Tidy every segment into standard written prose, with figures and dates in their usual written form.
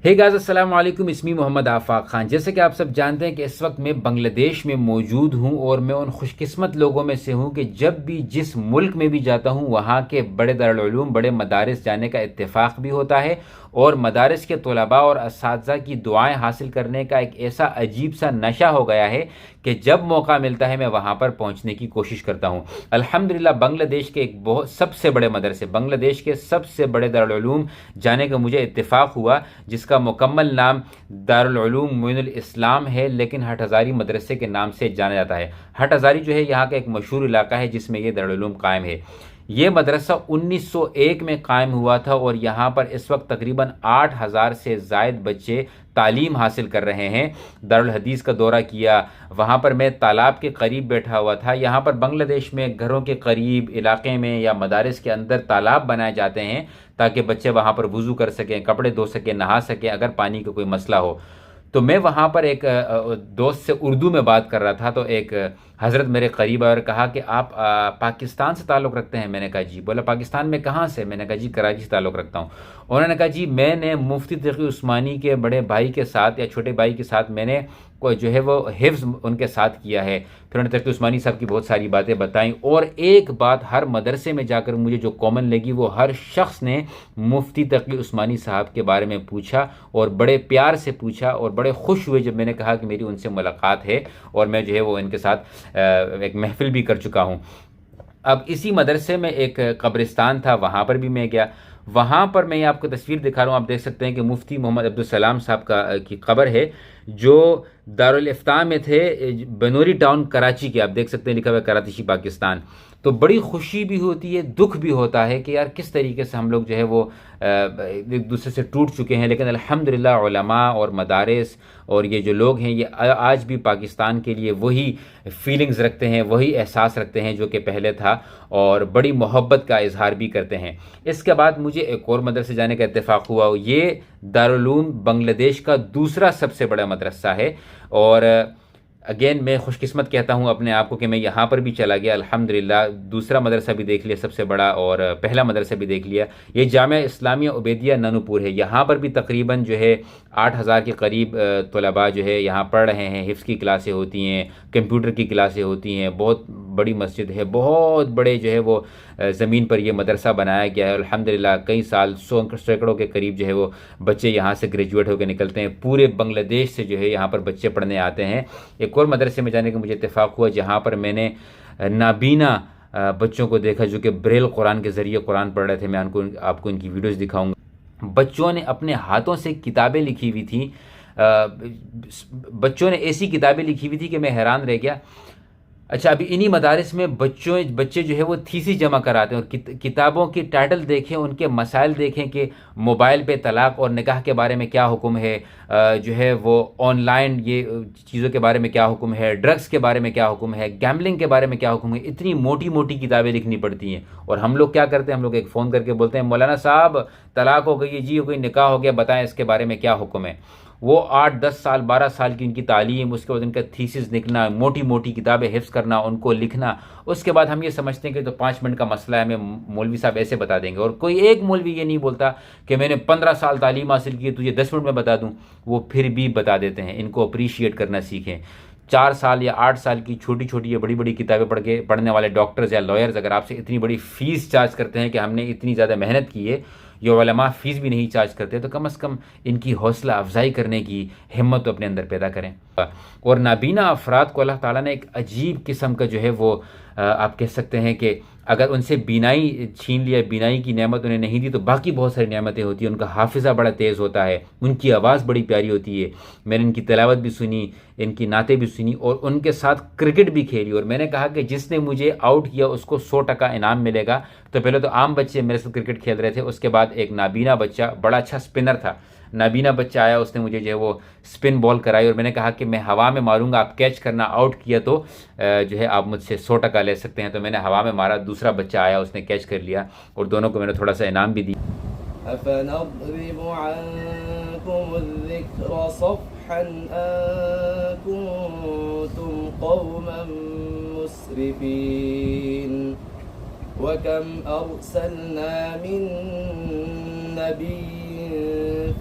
Hey guys, अस्सलाम वालेकुम। इसमी मोहम्मद आफाक खान। जैसे कि आप सब जानते हैं कि इस वक्त मैं बांग्लादेश में मौजूद हूं और मैं उन खुशकिस्मत लोगों में से हूं कि जब भी जिस मुल्क में भी जाता हूं वहां के बड़े दारुल उलूम, बड़े मदारिस जाने का इत्तेफाक भी होता है और मदारिस के तलबा और असातिज़ा की दुआएं हासिल करने का एक ऐसा अजीब सा नशा हो गया है कि जब मौका मिलता है मैं वहाँ पर पहुँचने की कोशिश करता हूँ। अल्हम्दुलिल्लाह बांग्लादेश के एक बहुत सबसे बड़े मदरसे, बांग्लादेश के सबसे बड़े दारुल उलूम जाने का मुझे इत्तेफाक हुआ, जिसका मुकम्मल नाम दारुल उलूम मोइनुल इस्लाम है, लेकिन हट हज़ारी मदरसे के नाम से जाना जाता है। हट हज़ारी जो है यहाँ का एक मशहूर इलाका है जिसमें ये दारुल उलूम कायम है। ये मदरसा 1901 में कायम हुआ था और यहाँ पर इस वक्त तकरीबन 8,000 से ज़ायद बच्चे तालीम हासिल कर रहे हैं। दारुल हदीस का दौरा किया, वहाँ पर मैं तालाब के करीब बैठा हुआ था। यहाँ पर बांग्लादेश में घरों के करीब इलाके में या मदारिस के अंदर तालाब बनाए जाते हैं ताकि बच्चे वहाँ पर वज़ू कर सकें, कपड़े धो सकें, नहा सकें अगर पानी का कोई मसला हो। तो मैं वहाँ पर एक दोस्त से उर्दू में बात कर रहा था, तो एक हज़रत मेरे करीब आए और कहा कि आप पाकिस्तान से ताल्लुक़ रखते हैं? मैंने कहा जी। बोला पाकिस्तान में कहाँ से? मैंने कहा जी कराची से ताल्लुक़ रखता हूँ। उन्होंने कहा जी मैंने मुफ्ती तकी उस्मानी के बड़े भाई के साथ या छोटे भाई के साथ मैंने को जो है वो हिफ्ज़ उनके साथ किया है। फिर उन्होंने तकी उस्मानी साहब की बहुत सारी बातें बताई और एक बात हर मदरसे में जाकर मुझे जो कॉमन लगी, वो हर शख्स ने मुफ्ती तकी उस्मानी साहब के बारे में पूछा और बड़े प्यार से पूछा और बड़े खुश हुए जब मैंने कहा कि मेरी उनसे मुलाकात है और मैं जो है वो इनके साथ एक महफिल भी कर चुका हूँ। अब इसी मदरसे में एक कब्रिस्तान था, वहाँ पर भी मैं गया। वहाँ पर मैं आपको तस्वीर दिखा रहा हूँ, आप देख सकते हैं कि मुफ्ती मोहम्मद अब्दुल सलाम साहब की कब्र है जो दारुल इफ्ता में थे, बनूरी टाउन कराची के। आप देख सकते हैं लिखा हुआ है कराची पाकिस्तान। तो बड़ी खुशी भी होती है, दुख भी होता है कि यार किस तरीके से हम लोग जो है वो एक दूसरे से टूट चुके हैं, लेकिन अल्हम्दुलिल्लाह उलमा और मदारिस और ये जो लोग हैं ये आज भी पाकिस्तान के लिए वही फीलिंग्स रखते हैं, वही एहसास रखते हैं जो कि पहले था और बड़ी मोहब्बत का इजहार भी करते हैं। इसके बाद मुझे एक और मदरसे जाने का इत्तेफाक हुआ। ये दारुल उलूम बांग्लादेश का दूसरा सबसे बड़ा मदरसा है और अगेन मैं खुशकिस्मत कहता हूँ अपने आप को कि मैं यहाँ पर भी चला गया। अल्हम्दुलिल्लाह दूसरा मदरसा भी देख लिया सबसे बड़ा और पहला मदरसा भी देख लिया। ये जामिया इस्लामिया उबैदिया ननूपुर है। यहाँ पर भी तकरीबन जो है 8,000 के करीब तलबा जो है यहाँ पढ़ रहे हैं। हिफ्ज़ की क्लासें होती हैं, कंप्यूटर की क्लासें होती हैं। बहुत बड़ी मस्जिद है, बहुत बड़े जो है वो ज़मीन पर यह मदरसा बनाया गया है। अल्हम्दुलिल्लाह कई साल सैकड़ों के करीब जो है वो बच्चे यहाँ से ग्रेजुएट होकर निकलते हैं। पूरे बांग्लादेश से जो है यहाँ पर बच्चे पढ़ने आते हैं। एक और मदरसे में जाने का मुझे इत्तेफाक हुआ जहाँ पर मैंने नाबीना बच्चों को देखा जो कि ब्रेल कुरान के ज़रिए कुरान पढ़ रहे थे। मैं आपको इनकी वीडियोज़ दिखाऊँगा। बच्चों ने अपने हाथों से किताबें लिखी हुई थी। बच्चों ने ऐसी किताबें लिखी हुई थी कि मैं हैरान रह गया। अच्छा, अभी इन्हीं मदारिस में बच्चे जो है वो थीसिस जमा कराते हैं और किताबों की टाइटल देखें, उनके मसाइल देखें कि मोबाइल पे तलाक और निकाह के बारे में क्या हुक्म है, जो है वो ऑनलाइन ये चीज़ों के बारे में क्या हुक्म है, ड्रग्स के बारे में क्या हुक्म है, गैम्बलिंग के बारे में क्या हुक्म है। इतनी मोटी मोटी किताबें लिखनी पड़ती हैं और हम लोग क्या करते हैं, हम लोग एक फ़ोन करके बोलते हैं मौलाना साहब तलाक हो गई है जी, कोई निकाह हो गया, बताएं इसके बारे में क्या हुक्म है। वो 8-10 साल 12 साल की उनकी तालीम, उसके बाद उनका थीसिस लिखना, मोटी मोटी किताबें हिफ्ज़ करना, उनको लिखना। उसके बाद हम ये समझते हैं कि तो 5 मिनट का मसला है, हमें मौलवी साहब ऐसे बता देंगे। और कोई एक मौलवी ये नहीं बोलता कि मैंने 15 साल तालीम हासिल की है, तुझे 10 मिनट में बता दूँ। वो फिर भी बता देते हैं। इनको अप्रीशिएट करना सीखें। 4 साल या 8 साल की छोटी छोटी या बड़ी बड़ी किताबें पढ़ने वाले डॉक्टर्स या लॉयर्स अगर आपसे इतनी बड़ी फ़ीस चार्ज करते हैं कि हमने इतनी ज़्यादा मेहनत की है, ये उलमा फ़ीस भी नहीं चार्ज करते, तो कम से कम इनकी हौसला अफजाई करने की हिम्मत अपने अंदर पैदा करें। और नाबीना अफराद को अल्लाह ताला ने एक अजीब किस्म का जो है वो आप कह सकते हैं कि अगर उनसे बीनाई छीन लिया, बीनाई की नेमत उन्हें नहीं दी, तो बाकी बहुत सारी नेमतें होती हैं। उनका हाफिज़ा बड़ा तेज़ होता है, उनकी आवाज़ बड़ी प्यारी होती है। मैंने इनकी तिलावत भी सुनी, इनकी नातें भी सुनी और उनके साथ क्रिकेट भी खेली। और मैंने कहा कि जिसने मुझे आउट किया उसको 100% इनाम मिलेगा। तो पहले तो आम बच्चे मेरे साथ क्रिकेट खेल रहे थे, उसके बाद एक नाबीना बच्चा, बड़ा अच्छा स्पिनर था, नाबीना बच्चा आया, उसने मुझे जो है वो स्पिन बॉल कराई और मैंने कहा कि मैं हवा में मारूंगा, आप कैच करना, आउट किया तो जो है आप मुझसे 100% ले सकते हैं। तो मैंने हवा में मारा, दूसरा बच्चा आया, उसने कैच कर लिया और दोनों को मैंने थोड़ा सा इनाम भी दिया। वकम अरसलना मिन नबी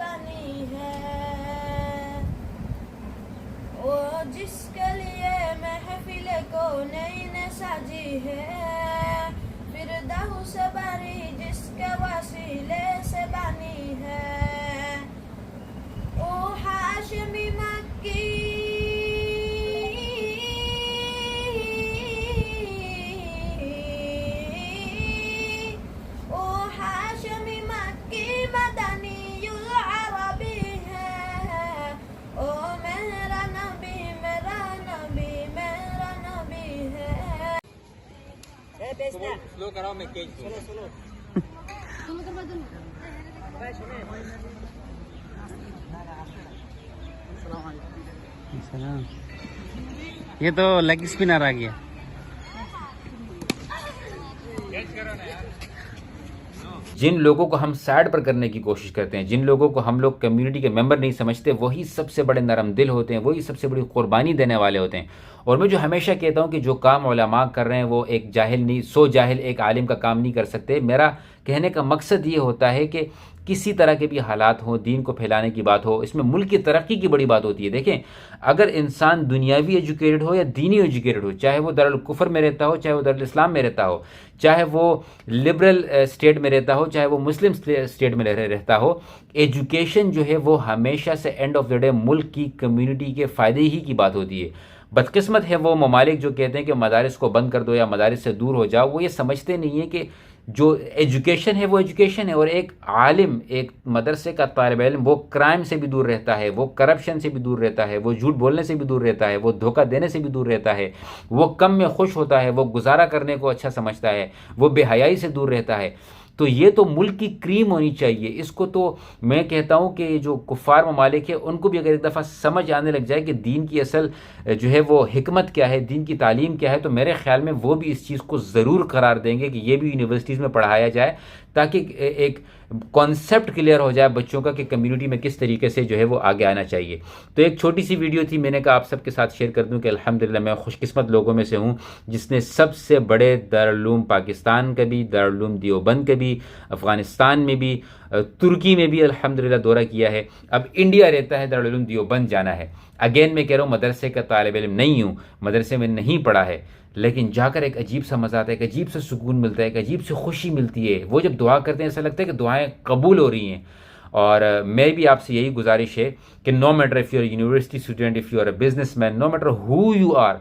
बनी है वो जिसके लिए महफिल को नई ने साजी है फिरदौस बारी जिसके वसीले से बनी है ओ हाशमी मक्की ओ हाशमी मक्की मदनी अरबी है ओ मेरा नबी मेरा नबी मेरा नबी है स्लो कराओ मैं केज सलाम। ये तो लेग स्पिनर आ गया। जिन लोगों को हम साइड पर करने की कोशिश करते हैं, जिन लोगों को हम लोग कम्युनिटी के मेंबर नहीं समझते, वही सबसे बड़े नरम दिल होते हैं, वही सबसे बड़ी कुर्बानी देने वाले होते हैं। और मैं जो हमेशा कहता हूँ कि जो काम उलमा कर रहे हैं वो एक जाहिल नहीं, 100 जाहिल एक आलिम का काम नहीं कर सकते। मेरा कहने का मकसद ये होता है कि किसी तरह के भी हालात हो, दीन को फैलाने की बात हो, इसमें मुल्क की तरक्की की बड़ी बात होती है। देखें, अगर इंसान दुनियावी एजुकेटेड हो या दीनी एजुकेटेड हो, चाहे वो दरुल कुफर में रहता हो, चाहे वो दरुल इस्लाम में रहता हो, चाहे वो लिबरल स्टेट में रहता हो, चाहे वो मुस्लिम स्टेट में रहता हो, एजुकेशन जो है वो हमेशा से एंड ऑफ द डे मुल्क की कम्युनिटी के फ़ायदे ही की बात होती है। बदकिस्मत है वो ममालिक जो कहते हैं कि मदारिस को बंद कर दो या मदारिस से दूर हो जाओ। वो ये समझते नहीं है कि जो एजुकेशन है वो एजुकेशन है, और एक आलिम, एक मदरसे का तालिब इल्म वो क्राइम से भी दूर रहता है, वो करप्शन से भी दूर रहता है, वो झूठ बोलने से भी दूर रहता है, वो धोखा देने से भी दूर रहता है, वो कम में खुश होता है, वो गुजारा करने को अच्छा समझता है, वो बेहयाई से दूर रहता है। तो ये तो मुल्क की क्रीम होनी चाहिए। इसको तो मैं कहता हूँ कि जो कुफ़ार ममालिक है उनको भी अगर एक दफ़ा समझ आने लग जाए कि दीन की असल जो है वो हिकमत क्या है, दीन की तालीम क्या है, तो मेरे ख्याल में वो भी इस चीज़ को ज़रूर करार देंगे कि ये भी यूनिवर्सिटीज़ में पढ़ाया जाए, ताकि एक कॉन्सेप्ट क्लियर हो जाए बच्चों का कि कम्युनिटी में किस तरीके से जो है वो आगे आना चाहिए। तो एक छोटी सी वीडियो थी, मैंने कहा आप सबके साथ शेयर कर दूं कि अल्हम्दुलिल्लाह मैं खुशकिस्मत लोगों में से हूं जिसने सबसे बड़े दारुल उलूम पाकिस्तान का भी, दारुल उलूम देवबंद का भी, अफ़गानिस्तान में भी, तुर्की में भी अल्हम्दुलिल्लाह दौरा किया है। अब इंडिया रहता है, दारुल उलूम देवबंद जाना है। अगेन मैं कह रहा हूँ मदरसे का तालिब इल्म नहीं हूँ, मदरसे में नहीं पढ़ा है, लेकिन जाकर एक अजीब सा मज़ा आता है, एक अजीब सा सुकून मिलता है, एक अजीब सी खुशी मिलती है। वो जब दुआ करते हैं ऐसा लगता है कि दुआएं कबूल हो रही हैं। और मैं भी आपसे यही गुजारिश है कि no matter if you are university student, if you are a businessman, no matter who you are,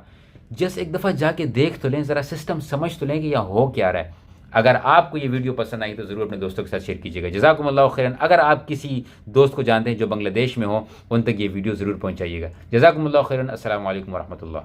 just एक दफ़ा जाके देख तो लें, ज़रा सिस्टम समझ तो लें कि यहाँ हो क्या रहा है। अगर आपको ये वीडियो पसंद आई तो ज़रूर अपने दोस्तों के साथ शेयर कीजिएगा। जज़ाकुमुल्लाहु खैरन। अगर आप किसी दोस्त को जानते हैं जो बांग्लादेश में हो, उन तक ये वीडियो ज़रूर पहुँचाइएगा। जज़ाकुमुल्लाहु खैरन। अस्सलामु अलैकुम वरहमतुल्लाह।